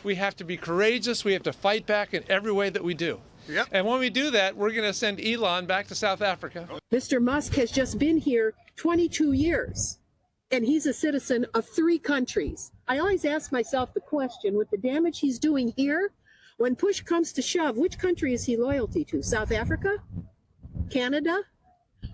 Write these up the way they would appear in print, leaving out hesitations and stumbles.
We have to be courageous. We have to fight back in every way that we do. Yep. And when we do that, we're going to send Elon back to South Africa. Mr. Musk has just been here 22 years, and he's a citizen of 3 countries. I always ask myself the question, with the damage he's doing here, when push comes to shove, which country is he loyalty to? South Africa, Canada,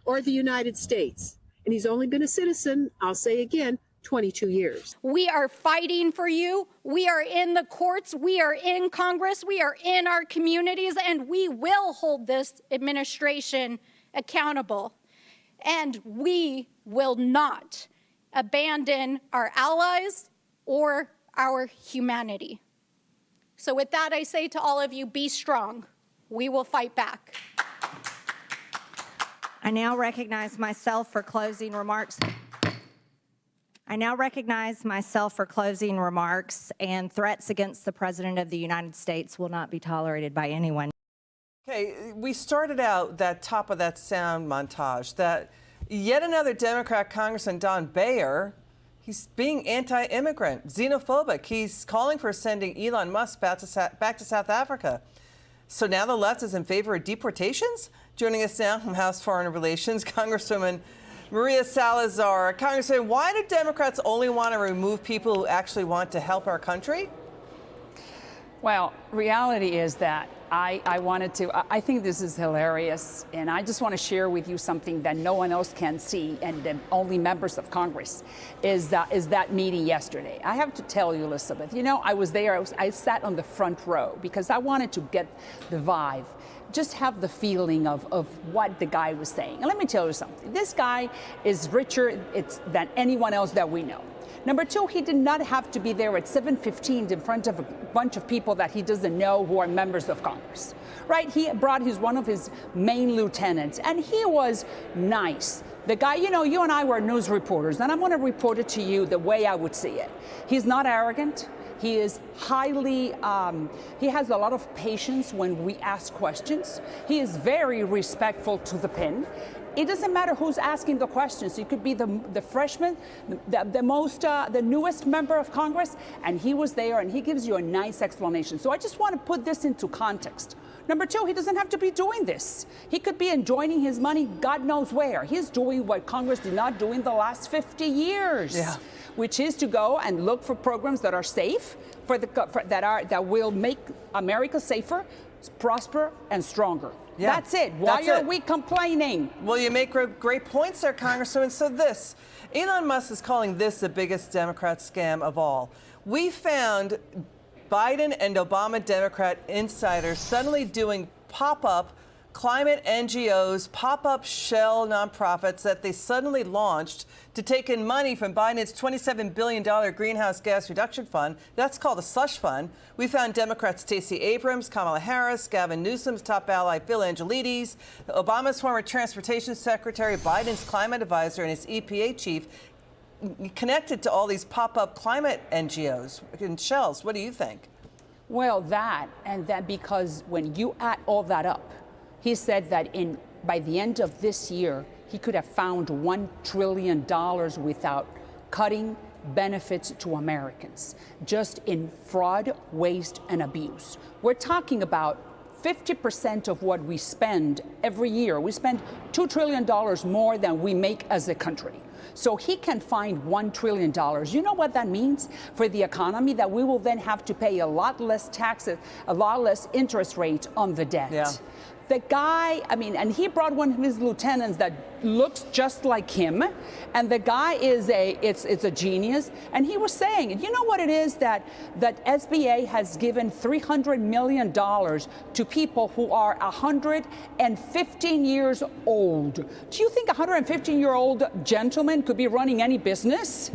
or the United States? And he's only been a citizen, I'll say again, 22 years. We are fighting for you. We are in the courts. We are in Congress. We are in our communities, and we will hold this administration accountable. And we will not abandon our allies or our humanity. So with that, I say to all of you, be strong. We will fight back. I now recognize myself for closing remarks. And threats against the President of the United States will not be tolerated by anyone. Okay, we started out that top of that sound montage that yet another Democrat Congressman, Don Bayer, he's being anti-immigrant, xenophobic. He's calling for sending Elon Musk back to South Africa. So now the left is in favor of deportations? Joining us now from House Foreign Relations, Congresswoman Maria Salazar. Congressman, why do Democrats only want to remove people who actually want to help our country? Well, reality is that I think this is hilarious, and I just want to share with you something that no one else can see, and only members of Congress, is that meeting yesterday. I have to tell you, Elizabeth, you know, I was there, I sat on the front row because I wanted to get the vibe, just have the feeling of what the guy was saying. And let me tell you something, this guy is richer than anyone else that we know. Number two, he did not have to be there at 7:15 in front of a bunch of people that he doesn't know who are members of Congress, right? He brought one of his main lieutenants, and he was nice. The guy, you know, you and I were news reporters, and I'm going to report it to you the way I would see it. He's not arrogant. He is highly, he has a lot of patience when we ask questions. He is very respectful to the pin. It doesn't matter who's asking the questions. It could be the freshman, the newest member of Congress, and he was there, and he gives you a nice explanation. So I just want to put this into context. Number two, he doesn't have to be doing this. He could be enjoying his money God knows where. He's doing what Congress did not do in the last 50 years. Yeah. Which is to go and look for programs that are safe, that will make America safer, prosper, and stronger. Yeah, that's it. Why are we complaining? Well, you make great points there, Congresswoman. So Elon Musk is calling this the biggest Democrat scam of all. We found Biden and Obama Democrat insiders suddenly doing pop-up climate NGOs, pop-up shell nonprofits that they suddenly launched to take in money from Biden's $27 billion greenhouse gas reduction fund. That's called a slush fund. We found Democrats Stacey Abrams, Kamala Harris, Gavin Newsom's top ally Phil Angelides, Obama's former transportation secretary, Biden's climate advisor, and his EPA chief connected to all these pop-up climate NGOs and shells. What do you think? Well, that because when you add all that up, he said that by the end of this year, he could have found $1 trillion without cutting benefits to Americans, just in fraud, waste, and abuse. We're talking about 50% of what we spend every year. We spend $2 trillion more than we make as a country. So he can find $1 trillion. You know what that means for the economy? That we will then have to pay a lot less taxes, a lot less interest rate on the debt. Yeah. The guy, and he brought one of his lieutenants that looks just like him, and the guy is it's a genius. And he was saying, you know what it is that SBA has given $300 million to people who are 115 years old. Do you think a 115-year-old gentleman could be running any business?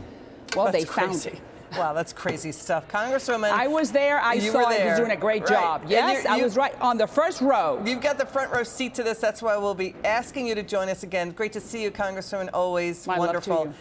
Well, That's they found crazy. it. Wow, that's crazy stuff. Congresswoman. I was there. I saw he was doing a great job. Yes, I was right on the first row. You've got the front row seat to this. That's why we'll be asking you to join us again. Great to see you, Congresswoman. Always wonderful.